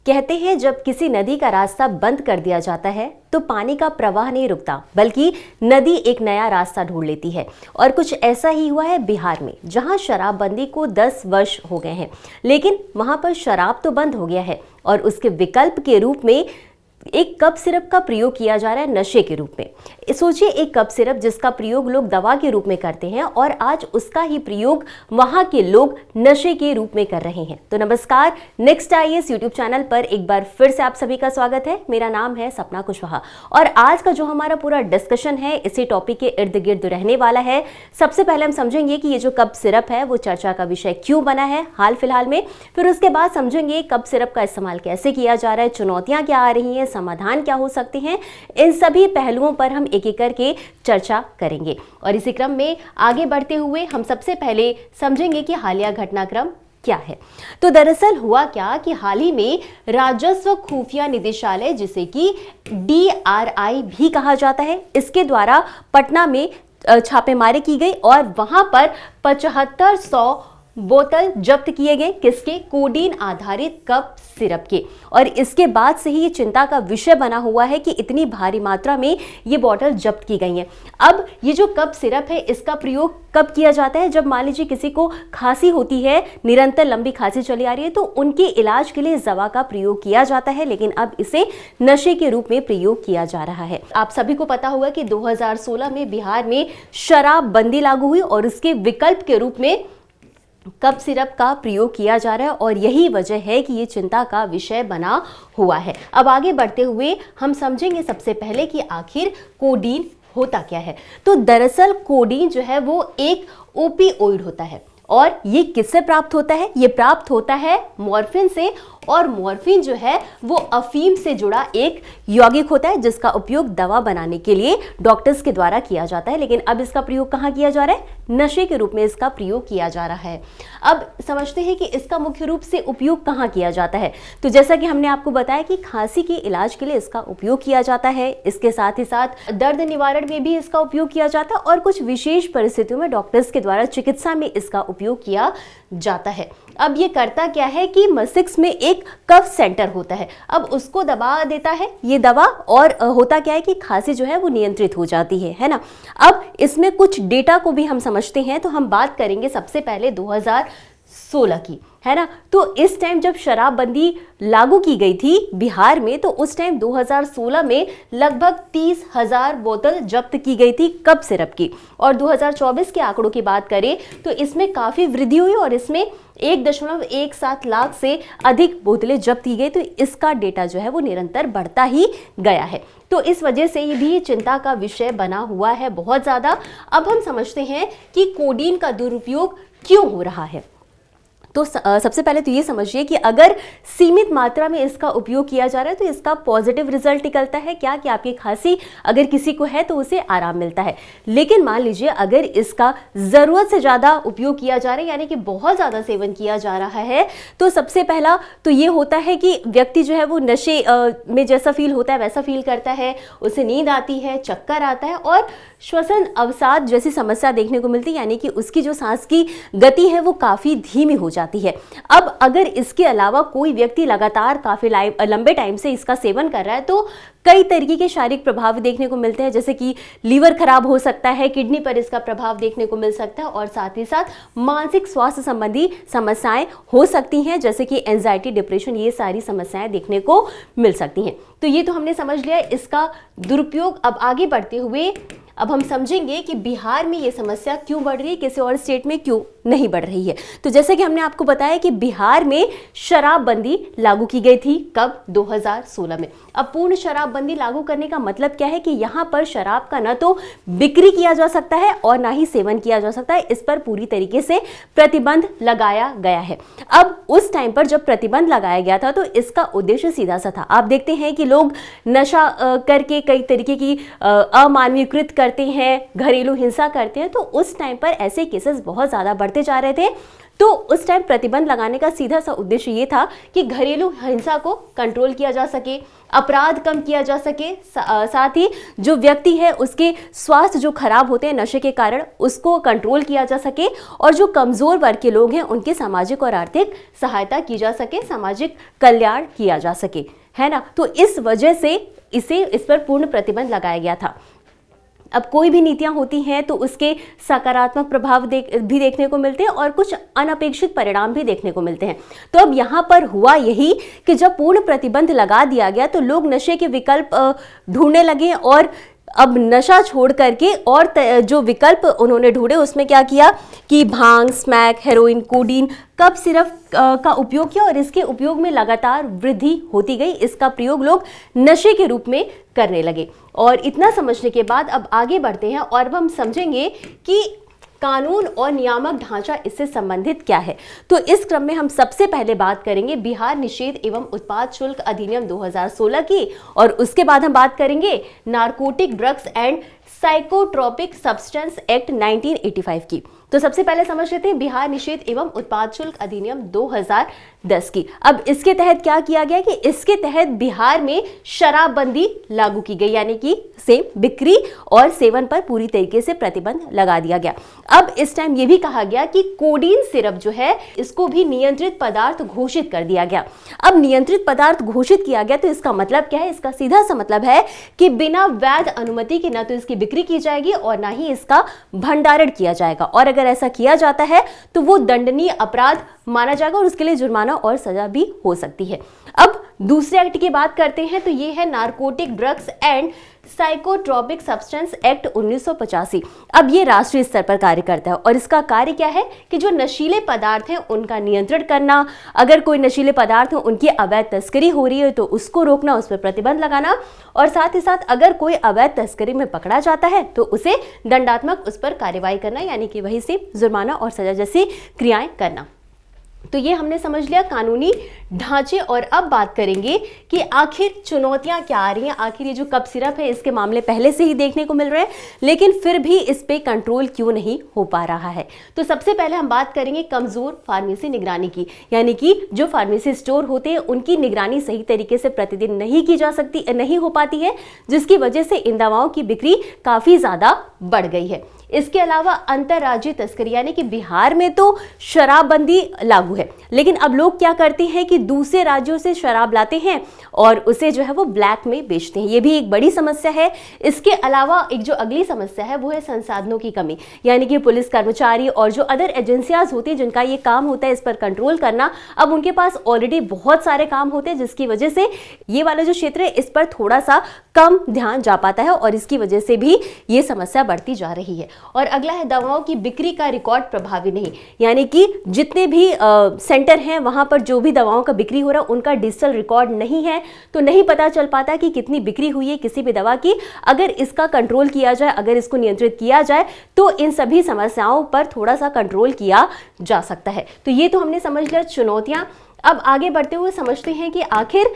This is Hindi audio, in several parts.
कहते हैं जब किसी नदी का रास्ता बंद कर दिया जाता है तो पानी का प्रवाह नहीं रुकता, बल्कि नदी एक नया रास्ता ढूंढ लेती है। और कुछ ऐसा ही हुआ है बिहार में, जहां शराबबंदी को 10 वर्ष हो गए हैं, लेकिन वहां पर शराब तो बंद हो गया है और उसके विकल्प के रूप में एक कप सिरप का प्रयोग किया जा रहा है नशे के रूप में। सोचिए, एक कप सिरप जिसका प्रयोग लोग दवा के रूप में करते हैं और आज उसका ही प्रयोग वहां के लोग नशे के रूप में कर रहे हैं। तो नमस्कार, नेक्स्ट आईएएस यूट्यूब चैनल पर एक बार फिर से आप सभी का स्वागत है। मेरा नाम है सपना कुशवाहा और आज का जो हमारा पूरा डिस्कशन है इसी टॉपिक के इर्द गिर्द रहने वाला है। सबसे पहले हम समझेंगे कि ये जो कप सिरप है वो चर्चा का विषय क्यों बना है हाल फिलहाल में। फिर उसके बाद समझेंगे कप सिरप का इस्तेमाल कैसे किया जा रहा है, चुनौतियां क्या आ रही हैं, समाधान क्या हो सकते हैं। इन सभी पहलुओं पर हम एक एक करके चर्चा करेंगे और इसी क्रम में आगे बढ़ते हुए हम सबसे पहले समझेंगे कि हालिया घटनाक्रम क्या है। तो दरअसल हुआ क्या कि हाल ही में राजस्व खुफिया निदेशालय, जिसे कि DRI भी कहा जाता है, इसके द्वारा पटना में छापेमारी की गई और वहां पर 7500 बोतल जब्त किए गए। किसके? कोडीन आधारित कप सिरप के। और इसके बाद से ही ये चिंता का विषय बना हुआ है कि इतनी भारी मात्रा में ये बोतल जब्त की गई हैं। अब ये जो कप सिरप है इसका प्रयोग कब किया जाता है? जब मान लीजिए किसी को खांसी होती है, निरंतर लंबी खांसी चली आ रही है, तो उनके इलाज के लिए इस दवा का प्रयोग किया जाता है, लेकिन अब इसे नशे के रूप में प्रयोग किया जा रहा है। आप सभी को पता होगा कि 2016 में बिहार में शराबबंदी लागू हुई और उसके विकल्प के रूप में कप सिरप का प्रयोग किया जा रहा है और यही वजह है कि ये चिंता का विषय बना हुआ है। अब आगे बढ़ते हुए हम समझेंगे सबसे पहले कि आखिर कोडीन होता क्या है। तो दरअसल कोडीन जो है वो एक ओपिओइड होता है और ये किससे प्राप्त होता है? ये प्राप्त होता है मॉर्फिन से और मॉर्फिन जो है वो अफीम से जुड़ा एक यौगिक होता है जिसका उपयोग दवा बनाने के लिए डॉक्टर्स के द्वारा किया जाता है। लेकिन अब इसका प्रयोग कहाँ किया जा रहा है? नशे के रूप में इसका प्रयोग किया जा रहा है। अब समझते हैं कि इसका मुख्य रूप से उपयोग कहाँ किया जाता है। तो जैसा कि हमने आपको बताया कि खांसी के इलाज के लिए इसका उपयोग किया जाता है, इसके साथ ही साथ दर्द निवारण में भी इसका उपयोग किया जाता है और कुछ विशेष परिस्थितियों में डॉक्टर्स के द्वारा चिकित्सा में इसका उपयोग किया जाता है। अब ये करता क्या है कि मस्तिष्क में एक कफ सेंटर होता है, अब उसको दबा देता है ये दवा और होता क्या है कि खांसी जो है वो नियंत्रित हो जाती है ना। अब इसमें कुछ डेटा को भी हम समझते हैं, तो हम बात करेंगे सबसे पहले 2016 की, है ना। तो इस टाइम जब शराबबंदी लागू की गई थी बिहार में, तो उस टाइम 2016 में लगभग 30,000 बोतल जब्त की गई थी कप सिरप की। और 2024 के आंकड़ों की बात करें तो इसमें काफ़ी वृद्धि हुई और इसमें 1.17 लाख से अधिक बोतलें जब्त की गई। तो इसका डेटा जो है वो निरंतर बढ़ता ही गया है। तो इस वजह से ये भी चिंता का विषय बना हुआ है बहुत ज़्यादा। अब हम समझते हैं कि कोडीन का दुरुपयोग क्यों हो रहा है। तो सबसे पहले तो ये समझिए कि अगर सीमित मात्रा में इसका उपयोग किया जा रहा है तो इसका पॉजिटिव रिजल्ट निकलता है क्या कि आपकी खांसी अगर किसी को है तो उसे आराम मिलता है। लेकिन मान लीजिए अगर इसका ज़रूरत से ज़्यादा उपयोग किया जा रहा है, यानी कि बहुत ज़्यादा सेवन किया जा रहा है, तो सबसे पहला तो ये होता है कि व्यक्ति जो है वो नशे में जैसा फील होता है वैसा फील करता है, उसे नींद आती है, चक्कर आता है और श्वसन अवसाद जैसी समस्या देखने को मिलती है, यानी कि उसकी जो सांस की गति है वो काफ़ी धीमी हो जाती है। अब अगर इसके अलावा कोई व्यक्ति लगातार काफ़ी लंबे टाइम से इसका सेवन कर रहा है तो कई तरीके के शारीरिक प्रभाव देखने को मिलते हैं, जैसे कि लीवर खराब हो सकता है, किडनी पर इसका प्रभाव देखने को मिल सकता है और साथ ही साथ मानसिक स्वास्थ्य संबंधी समस्याएं हो सकती हैं, जैसे कि एंजाइटी, डिप्रेशन, ये सारी समस्याएं देखने को मिल सकती हैं। तो ये तो हमने समझ लिया इसका दुरुपयोग। अब आगे बढ़ते हुए अब हम समझेंगे कि बिहार में ये समस्या क्यों बढ़ रही है, किसी और स्टेट में क्यों नहीं बढ़ रही है। तो जैसे कि हमने आपको बताया कि बिहार में शराबबंदी लागू की गई थी कब? 2016 में। अब पूर्ण शराबबंदी लागू करने का मतलब क्या है कि यहाँ पर शराब का न तो बिक्री किया जा सकता है और ना ही सेवन किया जा सकता है, इस पर पूरी तरीके से प्रतिबंध लगाया गया है। अब उस टाइम पर जब प्रतिबंध लगाया गया था तो इसका उद्देश्य सीधा सा था। आप देखते हैं कि लोग नशा करके कई तरीके की अमानवीय कृत्य करते हैं, घरेलू हिंसा करते हैं, तो उस टाइम पर ऐसे केसेस बहुत ज़्यादा बढ़ते जा रहे थे। तो उस टाइम प्रतिबंध लगाने का सीधा सा उद्देश्य ये था कि घरेलू हिंसा को कंट्रोल किया जा सके। अपराध कम किया जा सके, साथ ही जो व्यक्ति है उसके स्वास्थ्य जो खराब होते हैं नशे के कारण उसको कंट्रोल किया जा सके, और जो कमजोर वर्ग के लोग हैं उनकी सामाजिक और आर्थिक सहायता की जा सके, सामाजिक कल्याण किया जा सके, है ना। तो इस वजह से इस पर पूर्ण प्रतिबंध लगाया गया था। अब कोई भी नीतियां होती हैं तो उसके सकारात्मक प्रभाव भी देखने को मिलते हैं और कुछ अनपेक्षित परिणाम भी देखने को मिलते हैं। तो अब यहाँ पर हुआ यही कि जब पूर्ण प्रतिबंध लगा दिया गया तो लोग नशे के विकल्प ढूंढने लगे, और अब नशा छोड़ करके और जो विकल्प उन्होंने ढूंढे उसमें क्या किया कि भांग, smack, heroin, codeine, cough syrup का उपयोग किया, और इसके उपयोग में लगातार वृद्धि होती गई। इसका प्रयोग लोग नशे के रूप में करने लगे। और इतना समझने के बाद अब आगे बढ़ते हैं और अब हम समझेंगे कि कानून और नियामक ढांचा इससे संबंधित क्या है। तो इस क्रम में हम सबसे पहले बात करेंगे बिहार निषेध एवं उत्पाद शुल्क अधिनियम 2016 की, और उसके बाद हम बात करेंगे narcotic drugs and psychotropic substance act 1985 की। तो सबसे पहले समझ लेते हैं बिहार निषेध एवं उत्पाद शुल्क अधिनियम 2010 की। अब इसके तहत क्या किया गया कि इसके तहत बिहार में शराबबंदी लागू की गई, यानी कि सेम बिक्री और सेवन पर पूरी तरीके से प्रतिबंध लगा दिया गया। अब इस टाइम यह भी कहा गया कि कोडीन सिरप जो है इसको भी नियंत्रित पदार्थ घोषित कर दिया गया। अब नियंत्रित पदार्थ घोषित किया गया तो इसका मतलब क्या है? इसका सीधा सा मतलब है कि बिना वैध अनुमति के न तो इसकी बिक्री की जाएगी और ना ही इसका भंडारण किया जाएगा, और अगर ऐसा किया जाता है तो वो दंडनीय अपराध माना जाएगा और उसके लिए जुर्माना और सजा भी हो सकती है। अब दूसरे एक्ट की बात करते हैं तो ये है narcotic drugs and psychotropic substance act 1985। अब ये राष्ट्रीय स्तर पर कार्य करता है और इसका कार्य क्या है कि जो नशीले पदार्थ हैं उनका नियंत्रण करना, अगर कोई नशीले पदार्थ हो उनकी अवैध तस्करी हो रही है तो उसको रोकना, उस पर प्रतिबंध लगाना, और साथ ही साथ अगर कोई अवैध तस्करी में पकड़ा जाता है तो उसे दंडात्मक उस पर कार्रवाई करना, यानी कि वही से जुर्माना और सजा जैसी क्रियाएं करना। तो ये हमने समझ लिया कानूनी ढांचे। और अब बात करेंगे कि आखिर चुनौतियां क्या आ रही हैं। आखिर ये जो कप सिरप है इसके मामले पहले से ही देखने को मिल रहे हैं, लेकिन फिर भी इस पे कंट्रोल क्यों नहीं हो पा रहा है। तो सबसे पहले हम बात करेंगे कमजोर फार्मेसी निगरानी की, यानी कि जो फार्मेसी स्टोर होते हैं उनकी निगरानी सही तरीके से प्रतिदिन नहीं की जा सकती, नहीं हो पाती है, जिसकी वजह से इन दवाओं की बिक्री काफी ज्यादा बढ़ गई है। इसके अलावा अंतर्राज्यीय तस्करी, यानी कि बिहार में तो शराबबंदी लागू है, लेकिन अब लोग क्या करते हैं कि दूसरे राज्यों से शराब लाते हैं और उसे जो है वो ब्लैक में बेचते हैं। ये भी एक बड़ी समस्या है। इसके अलावा एक जो अगली समस्या है वो है संसाधनों की कमी, यानी कि पुलिस कर्मचारी और जो अदर एजेंसियां होती हैं जिनका ये काम होता है इस पर कंट्रोल करना, अब उनके पास ऑलरेडी बहुत सारे काम होते हैं, जिसकी वजह से ये वाला जो क्षेत्र है इस पर थोड़ा सा कम ध्यान जा पाता है और इसकी वजह से भी ये समस्या बढ़ती जा रही है। और अगला है दवाओं की बिक्री का रिकॉर्ड प्रभावी नहीं, यानी कि जितने भी सेंटर हैं वहां पर जो भी दवाओं का बिक्री हो रहा है उनका डिजिटल रिकॉर्ड नहीं है, तो नहीं पता चल पाता कि कितनी बिक्री हुई है किसी भी दवा की। अगर इसका कंट्रोल किया जाए, अगर इसको नियंत्रित किया जाए तो इन सभी समस्याओं पर थोड़ा सा कंट्रोल किया जा सकता है। तो ये तो हमने समझ लिया चुनौतियां। अब आगे बढ़ते हुए समझते हैं कि आखिर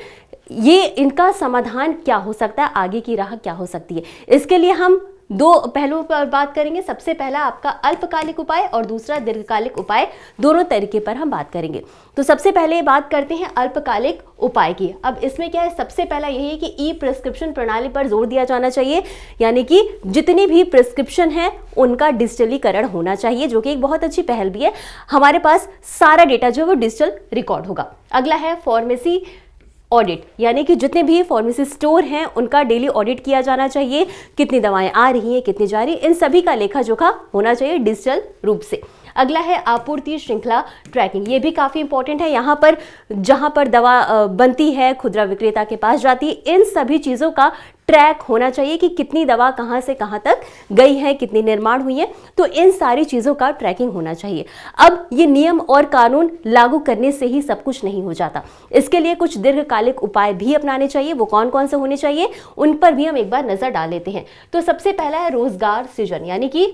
ये इनका समाधान क्या हो सकता है, आगे की राह क्या हो सकती है। इसके लिए हम दो पहलुओं पर बात करेंगे। सबसे पहला आपका अल्पकालिक उपाय और दूसरा दीर्घकालिक उपाय, दोनों तरीके पर हम बात करेंगे। तो सबसे पहले बात करते हैं अल्पकालिक उपाय की। अब इसमें क्या है, सबसे पहला यही है कि ई प्रिस्क्रिप्शन प्रणाली पर जोर दिया जाना चाहिए, यानी कि जितनी भी प्रिस्क्रिप्शन है उनका डिजिटलीकरण होना चाहिए, जो कि एक बहुत अच्छी पहल भी है। हमारे पास सारा डेटा जो है वो डिजिटल रिकॉर्ड होगा। अगला है फार्मेसी ऑडिट, यानी कि जितने भी फार्मेसी स्टोर हैं उनका डेली ऑडिट किया जाना चाहिए, कितनी दवाएं आ रही हैं, कितनी जा रही हैं, इन सभी का लेखा जोखा होना चाहिए डिजिटल रूप से। अगला है आपूर्ति श्रृंखला ट्रैकिंग, ये भी काफ़ी इंपॉर्टेंट है। यहाँ पर जहाँ पर दवा बनती है खुदरा विक्रेता के पास जाती है, इन सभी चीज़ों का ट्रैक होना चाहिए कि कितनी दवा कहाँ से कहाँ तक गई है, कितनी निर्माण हुई है, तो इन सारी चीज़ों का ट्रैकिंग होना चाहिए। अब ये नियम और कानून लागू करने से ही सब कुछ नहीं हो जाता, इसके लिए कुछ दीर्घकालिक उपाय भी अपनाने चाहिए। वो कौन कौन से होने चाहिए उन पर भी हम एक बार नज़र डाल लेते हैं। तो सबसे पहला है रोजगार सृजन, यानी कि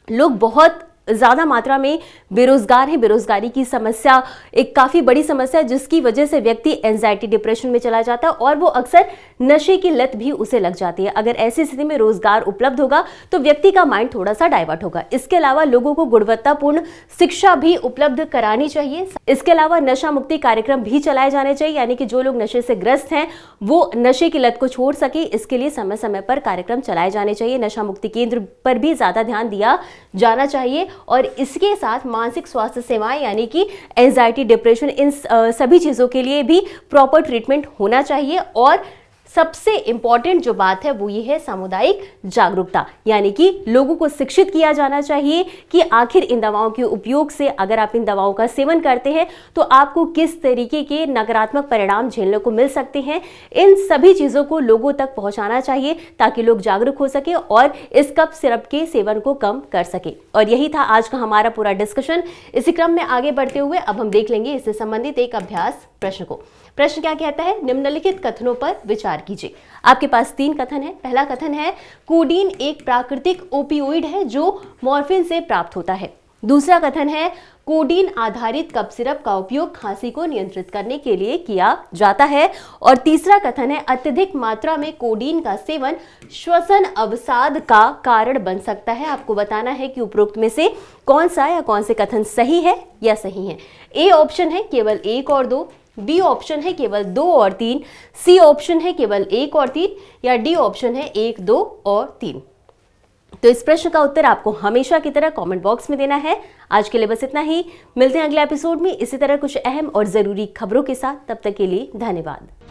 लोग बहुत ज़्यादा मात्रा में बेरोजगार हैं। बेरोजगारी की समस्या एक काफ़ी बड़ी समस्या है, जिसकी वजह से व्यक्ति एंजाइटी डिप्रेशन में चला जाता है और वो अक्सर नशे की लत भी उसे लग जाती है। अगर ऐसी स्थिति में रोजगार उपलब्ध होगा तो व्यक्ति का माइंड थोड़ा सा डाइवर्ट होगा। इसके अलावा लोगों को गुणवत्तापूर्ण शिक्षा भी उपलब्ध करानी चाहिए। इसके अलावा नशा मुक्ति कार्यक्रम भी चलाए जाने चाहिए, यानी कि जो लोग नशे से ग्रस्त हैं वो नशे की लत को छोड़ सके, इसके लिए समय समय पर कार्यक्रम चलाए जाने चाहिए। नशा मुक्ति केंद्र पर भी ज्यादा ध्यान दिया जाना चाहिए और इसके साथ मानसिक स्वास्थ्य सेवाएं यानी कि एंजाइटी डिप्रेशन इन सभी चीजों के लिए भी प्रॉपर ट्रीटमेंट होना चाहिए। और सबसे इंपॉर्टेंट जो बात है वो ये है सामुदायिक जागरूकता, यानी कि लोगों को शिक्षित किया जाना चाहिए कि आखिर इन दवाओं के उपयोग से, अगर आप इन दवाओं का सेवन करते हैं तो आपको किस तरीके के नकारात्मक परिणाम झेलने को मिल सकते हैं। इन सभी चीज़ों को लोगों तक पहुंचाना चाहिए ताकि लोग जागरूक हो सके और इस कफ सिरप के सेवन को कम कर सके। और यही था आज का हमारा पूरा डिस्कशन। इसी क्रम में आगे बढ़ते हुए अब हम देख लेंगे इससे संबंधित एक अभ्यास प्रश्न को। प्रश्न क्या कहता है, निम्नलिखित कथनों पर विचार कीजिए। आपके पास 3 कथन है। पहला कथन है कोडीन एक प्राकृतिक ओपियोइड है जो मॉर्फिन से प्राप्त होता है। दूसरा कथन है कोडीन आधारित कफ सिरप का उपयोग खांसी को नियंत्रित करने के लिए किया जाता है। और तीसरा कथन है अत्यधिक मात्रा में कोडीन का सेवन श्वसन अवसाद का कारण बन सकता है। आपको बताना है कि उपरोक्त में से कौन सा या कौन से कथन सही है या सही है। ए ऑप्शन है केवल 1 और 2, बी ऑप्शन है केवल 2 और 3, सी ऑप्शन है केवल 1 और 3 या डी ऑप्शन है 1, 2 और 3। तो इस प्रश्न का उत्तर आपको हमेशा की तरह कमेंट बॉक्स में देना है। आज के लिए बस इतना ही। मिलते हैं अगले एपिसोड में इसी तरह कुछ अहम और जरूरी खबरों के साथ। तब तक के लिए धन्यवाद।